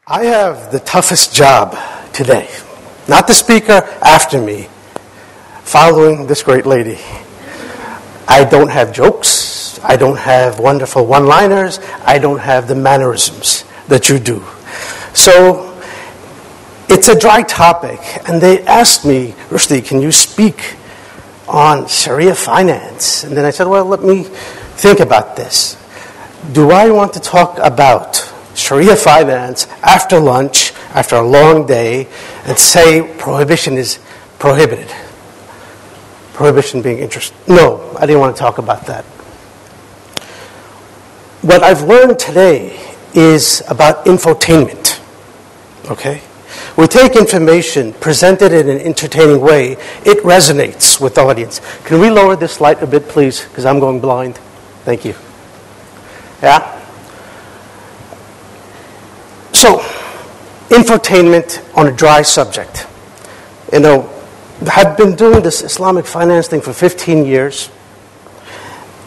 I have the toughest job today. Not the speaker after me, following this great lady. I don't have jokes. I don't have wonderful one-liners. I don't have the mannerisms that you do. So it's a dry topic. And they asked me, Rushdi, can you speak on Sharia finance? And then I said, well, let me think about this. Do I want to talk about Sharia finance after lunch, after a long day, and say prohibition is prohibited? Prohibition being interest. No, I didn't want to talk about that. What I've learned today is about infotainment. Okay? We take information, present it in an entertaining way, it resonates with the audience. Can we lower this light a bit, please? Because I'm going blind. Thank you. Yeah? So, infotainment on a dry subject. You know, I've been doing this Islamic finance thing for 15 years,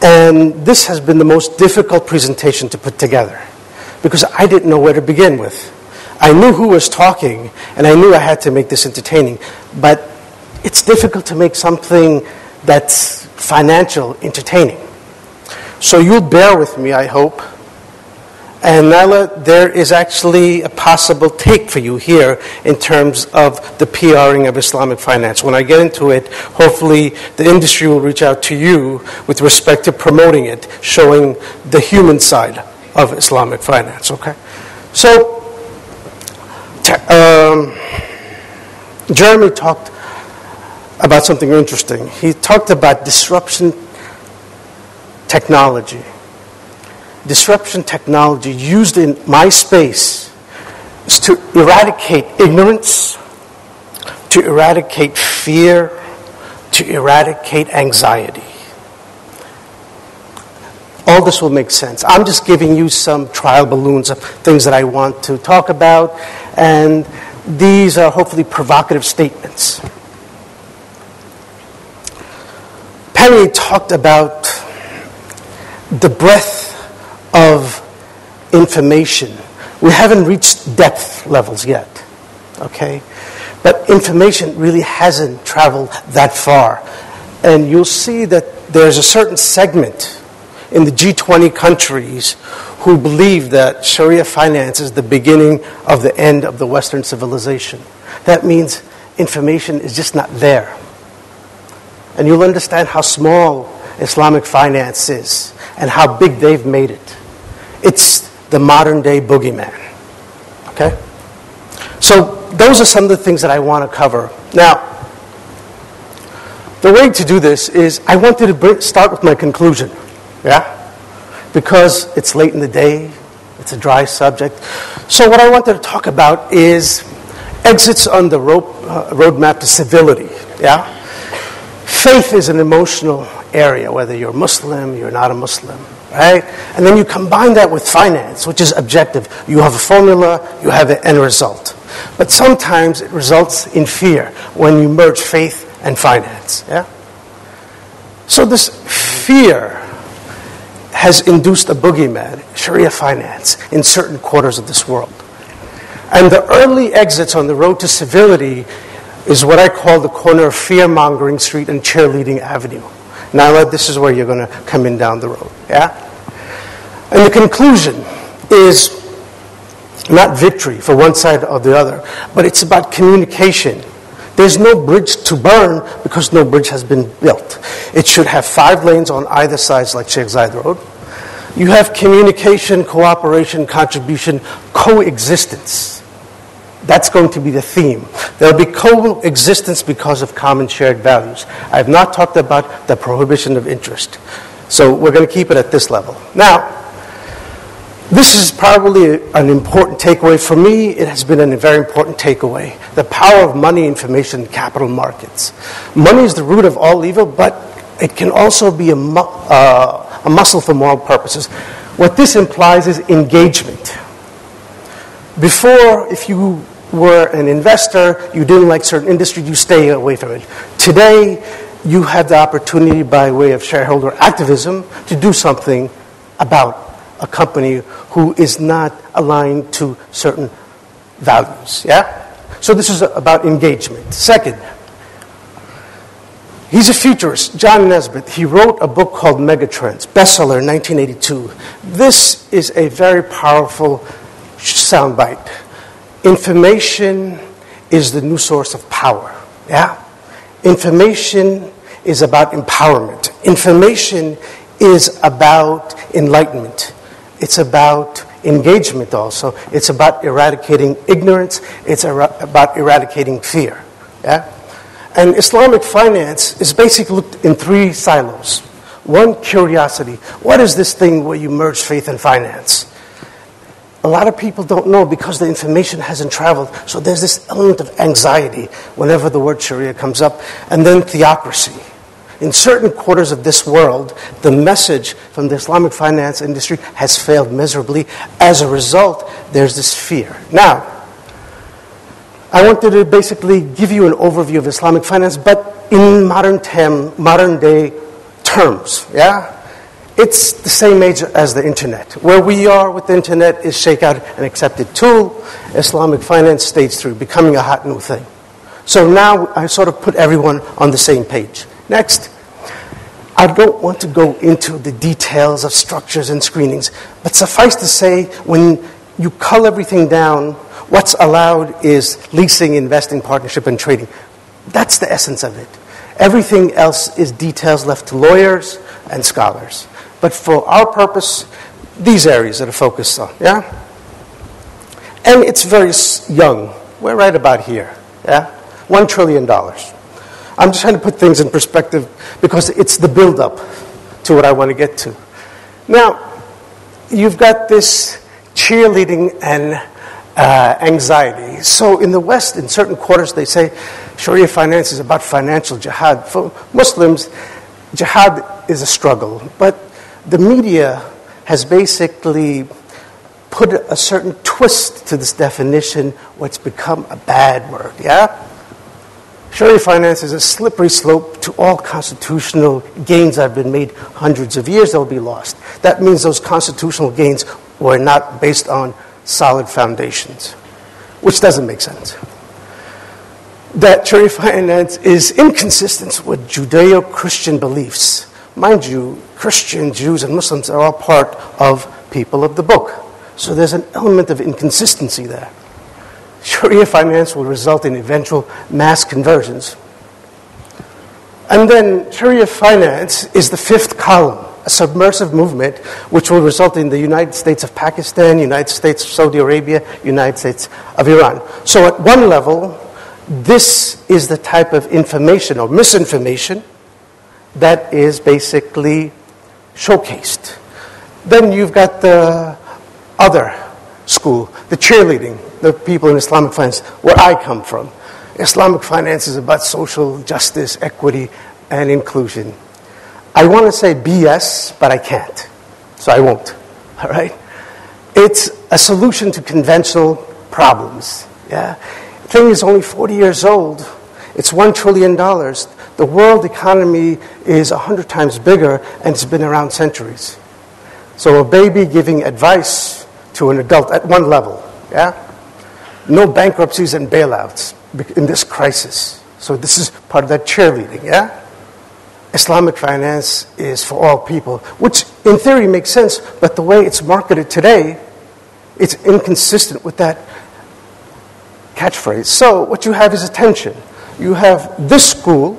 and this has been the most difficult presentation to put together because I didn't know where to begin with. I knew who was talking, and I knew I had to make this entertaining, but it's difficult to make something that's financial entertaining. So you'll bear with me, I hope. And Nyla, there is actually a possible take for you here in terms of the PRing of Islamic finance. When I get into it, hopefully the industry will reach out to you with respect to promoting it, showing the human side of Islamic finance, okay? So, Jeremy talked about something interesting. He talked about disruption technology. Disruption technology used in my space is to eradicate ignorance, to eradicate fear, to eradicate anxiety. All this will make sense. I'm just giving you some trial balloons of things that I want to talk about, and these are hopefully provocative statements. Penny talked about the breadth of information. We haven't reached depth levels yet, okay? But information really hasn't traveled that far. And you'll see that there's a certain segment in the G20 countries who believe that Sharia finance is the beginning of the end of the Western civilization. That means information is just not there. And you'll understand how small Islamic finance is and how big they've made it. It's the modern day bogeyman. Okay? So those are some of the things that I want to cover. Now, the way to do this is I wanted to start with my conclusion. Yeah? Because it's late in the day, it's a dry subject. So what I wanted to talk about is exits on the roadmap to civility. Yeah? Faith is an emotional area, whether you're Muslim, you're not a Muslim, right? And then you combine that with finance, which is objective. You have a formula, you have an end result. But sometimes it results in fear when you merge faith and finance, yeah? So this fear has induced a bogeyman, Sharia finance, in certain quarters of this world. And the early exits on the road to civility is what I call the corner of fear-mongering street and cheerleading avenue. Now, this is where you're going to come in down the road, yeah? And the conclusion is not victory for one side or the other, but it's about communication. There's no bridge to burn because no bridge has been built. It should have 5 lanes on either side, like Sheikh Zayed Road. You have communication, cooperation, contribution, coexistence. That's going to be the theme. There'll be coexistence because of common shared values. I have not talked about the prohibition of interest. So we're going to keep it at this level. Now, this is probably an important takeaway. For me, it has been a very important takeaway. The power of money, information, and capital markets. Money is the root of all evil, but it can also be a muscle for moral purposes. What this implies is engagement. Before, if you were an investor, you didn't like certain industry, you stay away from it. Today, you have the opportunity by way of shareholder activism to do something about a company who is not aligned to certain values, yeah? So this is about engagement. Second, he's a futurist, John Nesbitt. He wrote a book called Megatrends, bestseller in 1982. This is a very powerful soundbite. Information is the new source of power, yeah? Information is about empowerment. Information is about enlightenment. It's about engagement also. It's about eradicating ignorance. It's about eradicating fear. Yeah? And Islamic finance is basically looked in three silos. One, curiosity. What is this thing where you merge faith and finance? A lot of people don't know because the information hasn't traveled. So there's this element of anxiety whenever the word Shariah comes up. And then theocracy. In certain quarters of this world, the message from the Islamic finance industry has failed miserably. As a result, there's this fear. Now, I wanted to basically give you an overview of Islamic finance, but in modern day terms, yeah? It's the same age as the internet. Where we are with the internet is shake out an accepted tool. Islamic finance stage 3, becoming a hot new thing. So now I sort of put everyone on the same page. Next, I don't want to go into the details of structures and screenings, but suffice to say, when you cull everything down, what's allowed is leasing, investing, partnership, and trading. That's the essence of it. Everything else is details left to lawyers and scholars. But for our purpose, these areas that are focused on, yeah? And it's very young. We're right about here, yeah? $1 trillion. I'm just trying to put things in perspective because it's the build-up to what I want to get to. Now, you've got this cheerleading and anxiety. So in the West, in certain quarters, they say Sharia finance is about financial jihad. For Muslims, jihad is a struggle. But the media has basically put a certain twist to this definition, what's become a bad word, yeah? Sharia finance is a slippery slope to all constitutional gains that have been made hundreds of years. They'll be lost. That means those constitutional gains were not based on solid foundations, which doesn't make sense. That Sharia finance is inconsistent with Judeo-Christian beliefs. Mind you, Christians, Jews, and Muslims are all part of people of the book. So there's an element of inconsistency there. Sharia finance will result in eventual mass conversions. And then Sharia finance is the fifth column, a submersive movement which will result in the United States of Pakistan, United States of Saudi Arabia, United States of Iran. So at one level, this is the type of information or misinformation that is basically showcased. Then you've got the other school, the cheerleading, the people in Islamic finance, where I come from. Islamic finance is about social justice, equity, and inclusion. I want to say BS, but I can't, so I won't, all right? It's a solution to conventional problems, yeah? The thing is only 40 years old. It's $1 trillion. The world economy is 100 times bigger, and it's been around centuries. So a baby giving advice to an adult at one level, yeah? No bankruptcies and bailouts in this crisis. So this is part of that cheerleading, yeah? Islamic finance is for all people, which in theory makes sense, but the way it's marketed today, it's inconsistent with that catchphrase. So what you have is a tension. You have this school,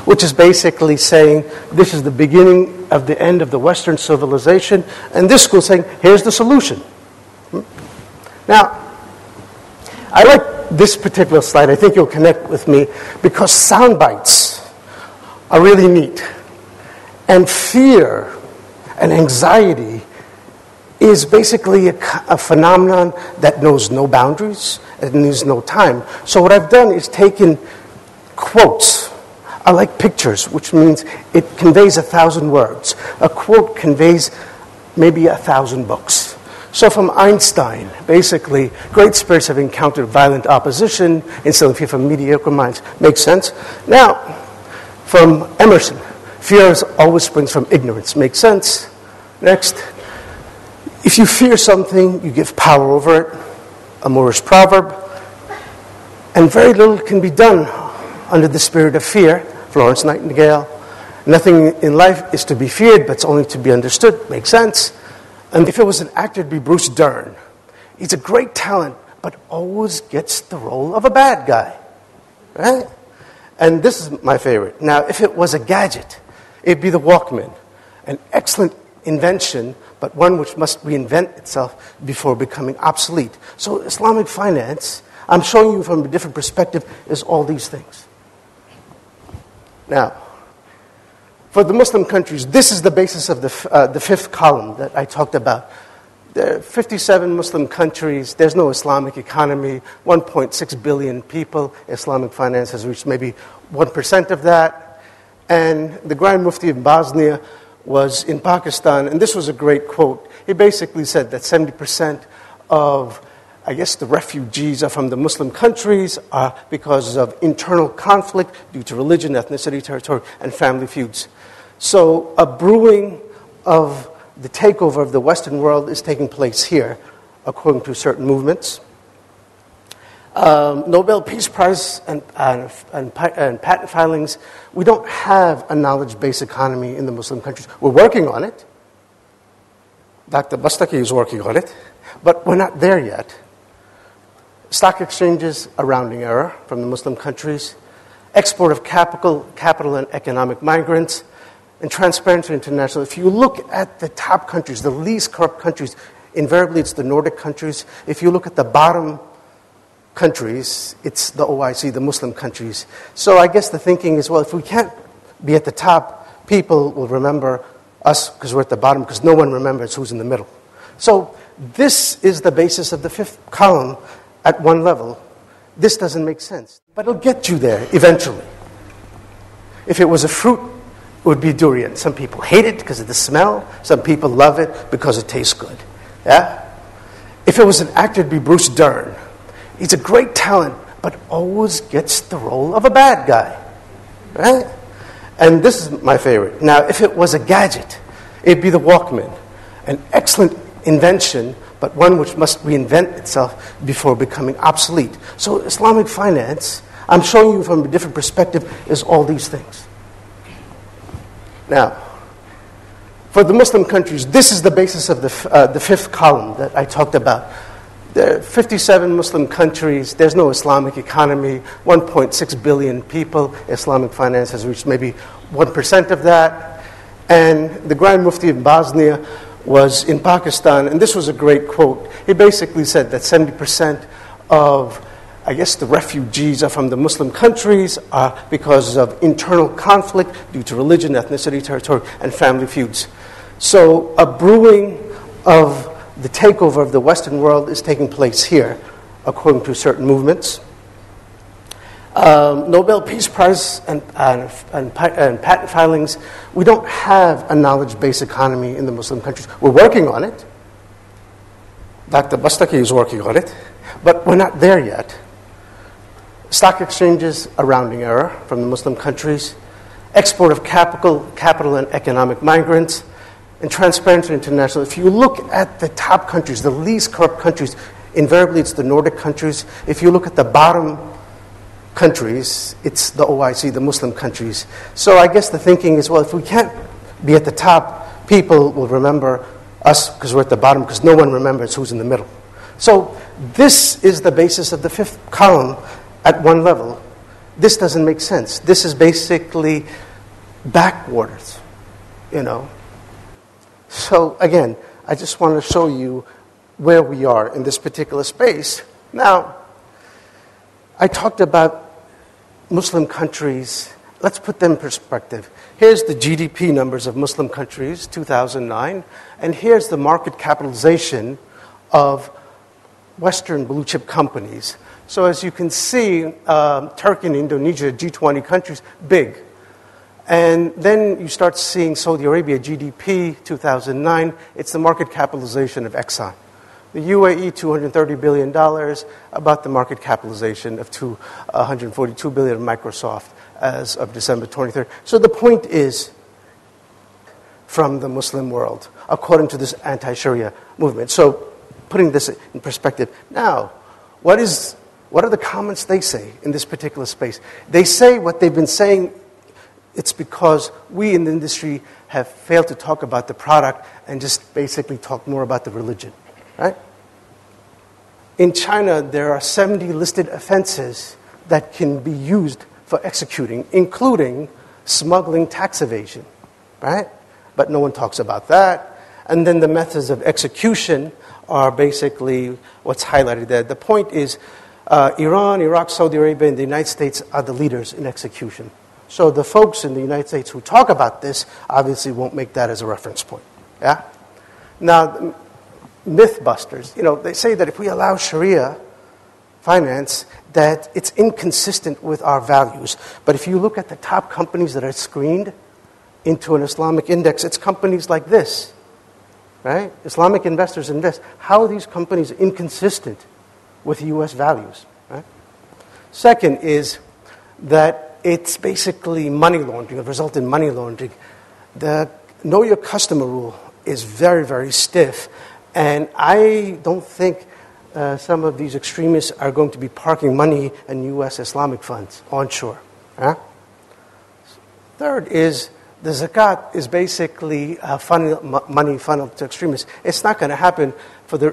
which is basically saying this is the beginning of the end of the Western civilization, and this school saying here's the solution. Now, I like this particular slide. I think you'll connect with me because sound bites are really neat. And fear and anxiety is basically a phenomenon that knows no boundaries and knows no time. So what I've done is taken quotes. I like pictures, which means it conveys 1,000 words. A quote conveys maybe 1,000 books. So from Einstein, basically, great spirits have encountered violent opposition, instilling fear from mediocre minds. Makes sense? Now, from Emerson, fear always springs from ignorance. Makes sense? Next, if you fear something, you give power over it. a Moorish proverb, and very little can be done under the spirit of fear. Florence Nightingale. Nothing in life is to be feared, but it's only to be understood. Makes sense. And if it was an actor, it'd be Bruce Dern. He's a great talent, but always gets the role of a bad guy. Right? And this is my favorite. Now, if it was a gadget, it'd be the Walkman. An excellent invention, but one which must reinvent itself before becoming obsolete. So Islamic finance, I'm showing you from a different perspective, is all these things. Now, for the Muslim countries, this is the basis of the fifth column that I talked about. There are 57 Muslim countries. There's no Islamic economy. 1.6 billion people. Islamic finance has reached maybe 1% of that. And the Grand Mufti of Bosnia was in Pakistan, and this was a great quote. He basically said that 70% of, I guess, the refugees are from the Muslim countries because of internal conflict due to religion, ethnicity, territory, and family feuds. So a brewing of the takeover of the Western world is taking place here, according to certain movements. Nobel Peace Prize and patent filings, we don't have a knowledge-based economy in the Muslim countries. We're working on it. Dr. Bastaki is working on it, but we're not there yet. Stock exchanges, a rounding error from the Muslim countries. Export of capital and economic migrants. And Transparency International. If you look at the top countries, the least corrupt countries, invariably it's the Nordic countries. If you look at the bottom countries, it's the OIC, the Muslim countries. So I guess the thinking is, well, if we can't be at the top, people will remember us because we're at the bottom, because no one remembers who's in the middle. So this is the basis of the fifth column at one level. This doesn't make sense, but it'll get you there eventually. If it was a fruit, it would be durian. Some people hate it because of the smell. Some people love it because it tastes good. Yeah? If it was an actor, it'd be Bruce Dern. He's a great talent, but always gets the role of a bad guy. Right? And this is my favorite. Now, if it was a gadget, it'd be the Walkman. An excellent invention, but one which must reinvent itself before becoming obsolete. So Islamic finance, I'm showing you from a different perspective, is all these things. Now, for the Muslim countries, this is the basis of the fifth column that I talked about. There are 57 Muslim countries. There's no Islamic economy. 1.6 billion people. Islamic finance has reached maybe 1% of that. And the Grand Mufti of Bosnia was in Pakistan, and this was a great quote. He basically said that 70% of, I guess, the refugees are from the Muslim countries because of internal conflict due to religion, ethnicity, territory, and family feuds. So a brewing of the takeover of the Western world is taking place here, according to certain movements. Nobel Peace Prize and patent filings, we don't have a knowledge-based economy in the Muslim countries. We're working on it. Dr. Bastaki is working on it, but we're not there yet. Stock exchanges, a rounding error from the Muslim countries. Export of capital and economic migrants. And Transparency International. If you look at the top countries, the least corrupt countries, invariably it's the Nordic countries. If you look at the bottom countries, it's the OIC, the Muslim countries. So I guess the thinking is, well, if we can't be at the top, people will remember us because we're at the bottom, because no one remembers who's in the middle. So this is the basis of the fifth column at one level. This doesn't make sense. This is basically backwaters, you know. So again, I just want to show you where we are in this particular space. Now, I talked about Muslim countries. Let's put them in perspective. Here's the GDP numbers of Muslim countries, 2009, and here's the market capitalization of Western blue chip companies. So as you can see, Turkey and Indonesia, G20 countries, big. And then you start seeing Saudi Arabia, GDP, 2009. It's the market capitalization of Exxon. The UAE, $230 billion, about the market capitalization of $142 billion of Microsoft as of December 23rd. So the point is, from the Muslim world, according to this anti-Shariah movement. So putting this in perspective. Now, what are the comments they say in this particular space? They say what they've been saying. It's because we in the industry have failed to talk about the product and just basically talk more about the religion, right? In China, there are 70 listed offenses that can be used for executing, including smuggling, tax evasion, right? But no one talks about that. And then the methods of execution are basically what's highlighted there. The point is Iran, Iraq, Saudi Arabia, and the United States are the leaders in execution. So the folks in the United States who talk about this obviously won't make that as a reference point. Yeah? Now, mythbusters, they say that if we allow Sharia finance, that it's inconsistent with our values. But if you look at the top companies that are screened into an Islamic index, it's companies like this, right? Islamic investors invest. How are these companies inconsistent with U.S. values, right? Second is that it's basically money laundering, a result in money laundering. The know your customer rule is very, very stiff. And I don't think some of these extremists are going to be parking money in U.S. Islamic funds onshore. Huh? Third is the zakat is basically money funneled to extremists. It's not going to happen for the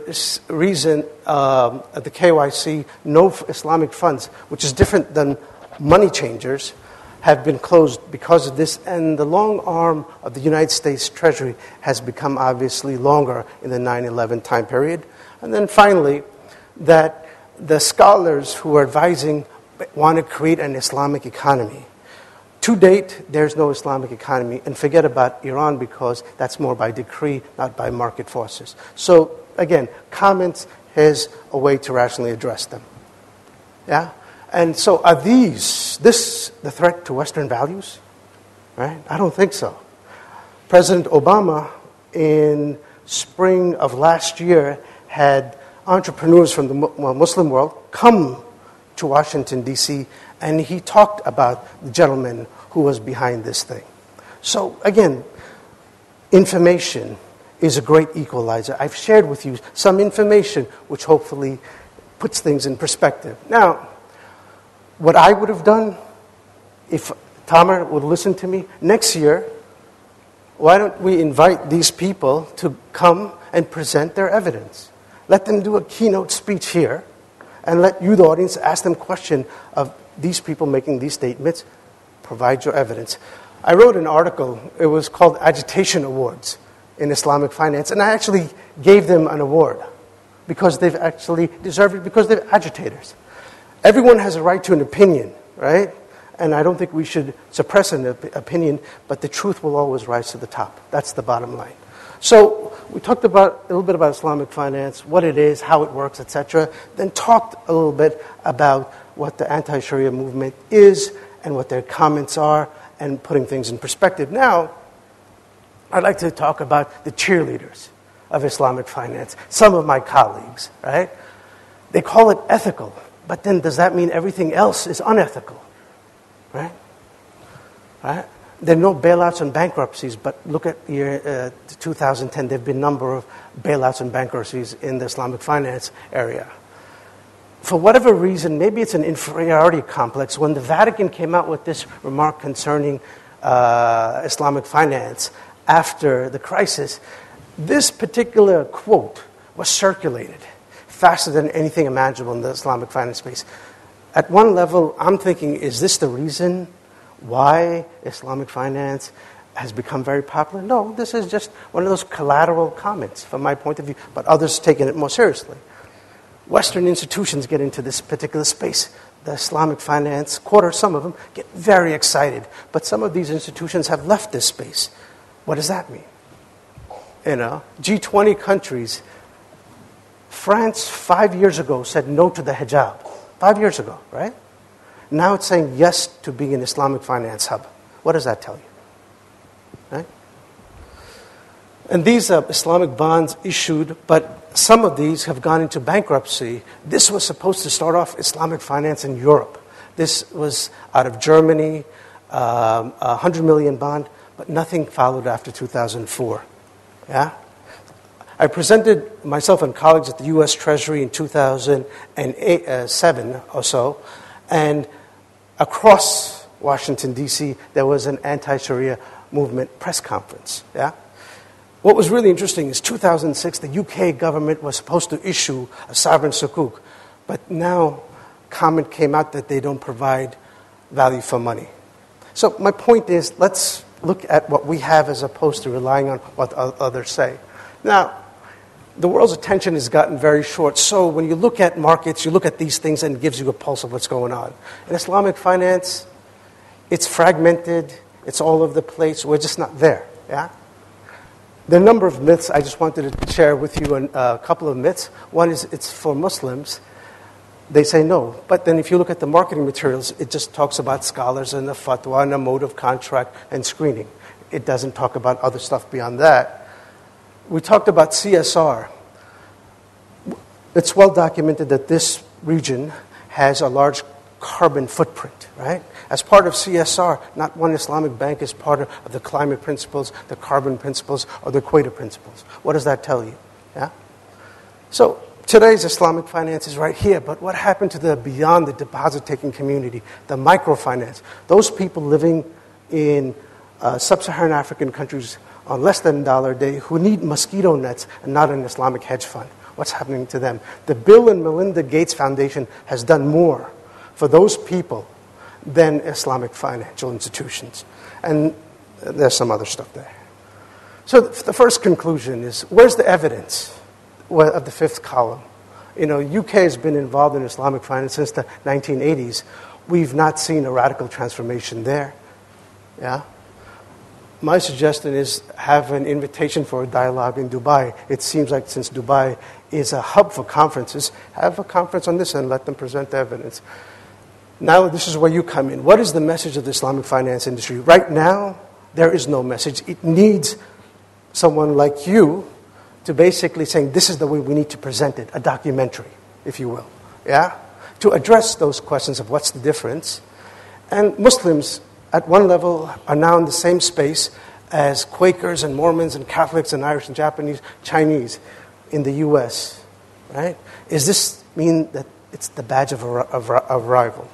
reason the KYC, no Islamic funds, which is different than money changers, have been closed because of this, and the long arm of the United States Treasury has become obviously longer in the 9/11 time period. And then finally, that the scholars who are advising want to create an Islamic economy. To date, there's no Islamic economy, and forget about Iran because that's more by decree, not by market forces. So again, comments is a way to rationally address them. Yeah? And so are this the threat to Western values? Right? I don't think so. President Obama, in spring of last year, had entrepreneurs from the Muslim world come to Washington, D.C., and he talked about the gentleman who was behind this thing. So again, information is a great equalizer. I've shared with you some information which hopefully puts things in perspective. Now, what I would have done, if Tamer would listen to me, next year, why don't we invite these people to come and present their evidence? Let them do a keynote speech here, and let you, the audience, ask them questions of these people making these statements. Provide your evidence. I wrote an article. It was called Agitation Awards in Islamic Finance, and I actually gave them an award because they've actually deserved it because they're agitators. Everyone has a right to an opinion, right? And I don't think we should suppress an opinion, but the truth will always rise to the top. That's the bottom line. So we talked a little bit about Islamic finance, what it is, how it works, etc. Then talked a little bit about what the anti-Sharia movement is and what their comments are and putting things in perspective. Now, I'd like to talk about the cheerleaders of Islamic finance, some of my colleagues, right? They call it ethical. But then does that mean everything else is unethical? Right? Right? There are no bailouts and bankruptcies, but look at year 2010. There have been a number of bailouts and bankruptcies in the Islamic finance area. For whatever reason, maybe it's an inferiority complex. When the Vatican came out with this remark concerning Islamic finance after the crisis, this particular quote was circulated faster than anything imaginable in the Islamic finance space. At one level, I'm thinking, is this the reason why Islamic finance has become very popular? No, this is just one of those collateral comments from my point of view, but others taking it more seriously. Western institutions get into this particular space. The Islamic finance quarter, some of them, get very excited, but some of these institutions have left this space. What does that mean? G20 countries, France 5 years ago said no to the hijab. 5 years ago, right? Now it's saying yes to being an Islamic finance hub. What does that tell you? Right? And these are Islamic bonds issued, but some of these have gone into bankruptcy. This was supposed to start off Islamic finance in Europe. This was out of Germany, 100 million bond, but nothing followed after 2004. Yeah? I presented myself and colleagues at the U.S. Treasury in 2007 or so, and across Washington, D.C., there was an anti-Shariah movement press conference. Yeah? What was really interesting is 2006, the UK government was supposed to issue a sovereign sukuk, but now comment came out that they don't provide value for money. So my point is, let's look at what we have as opposed to relying on what others say. Now, the world's attention has gotten very short, so when you look at markets, you look at these things and it gives you a pulse of what's going on. In Islamic finance, it's fragmented, it's all over the place, we're just not there. Yeah? There are a number of myths. I just wanted to share with you a couple of myths. One is it's for Muslims. They say no. But then if you look at the marketing materials, it just talks about scholars and a fatwa and a mode of contract and screening. It doesn't talk about other stuff beyond that. We talked about CSR. It's well documented that this region has a large carbon footprint, right? As part of CSR, not one Islamic bank is part of the climate principles, the carbon principles, or the equator principles. What does that tell you? Yeah? So today's Islamic finance is right here, but what happened to the beyond the deposit-taking community, the microfinance, those people living in sub-Saharan African countries on less than $1 a day who need mosquito nets and not an Islamic hedge fund? What's happening to them? The Bill and Melinda Gates Foundation has done more for those people than Islamic financial institutions. And there's some other stuff there. So the first conclusion is, where's the evidence of the fifth column? You know, UK has been involved in Islamic finance since the 1980s. We've not seen a radical transformation there. Yeah? My suggestion is have an invitation for a dialogue in Dubai. It seems like since Dubai is a hub for conferences, have a conference on this and let them present the evidence. Now, this is where you come in. What is the message of the Islamic finance industry? Right now, there is no message. It needs someone like you to basically saying, this is the way we need to present it, a documentary, if you will, yeah? To address those questions of what's the difference. And Muslims, at one level, are now in the same space as Quakers and Mormons and Catholics and Irish and Japanese, Chinese in the U.S., right? Does this mean that it's the badge of arrival?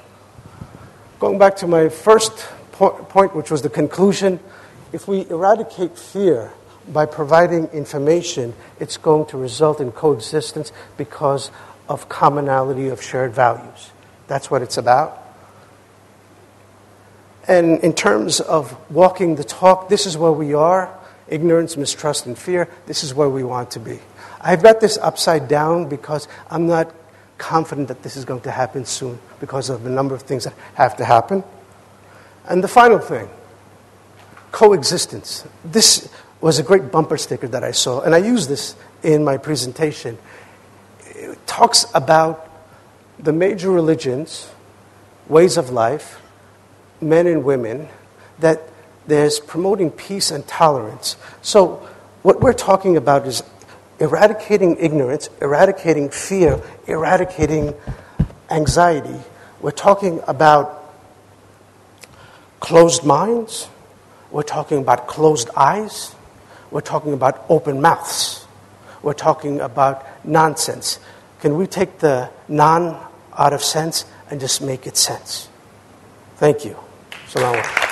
Going back to my first point, which was the conclusion, if we eradicate fear by providing information, it's going to result in coexistence because of commonality of shared values. That's what it's about. And in terms of walking the talk, this is where we are. Ignorance, mistrust, and fear, this is where we want to be. I've got this upside down because I'm not confident that this is going to happen soon because of the number of things that have to happen. And the final thing, coexistence. This was a great bumper sticker that I saw, and I use this in my presentation. It talks about the major religions, ways of life, men and women, that there's promoting peace and tolerance. So what we're talking about is eradicating ignorance, eradicating fear, eradicating anxiety. We're talking about closed minds. We're talking about closed eyes. We're talking about open mouths. We're talking about nonsense. Can we take the non out of sense and just make it sense? Thank you. Salaam alaikum.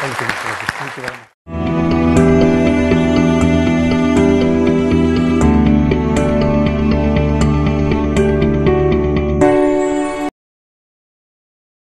Thank you very much.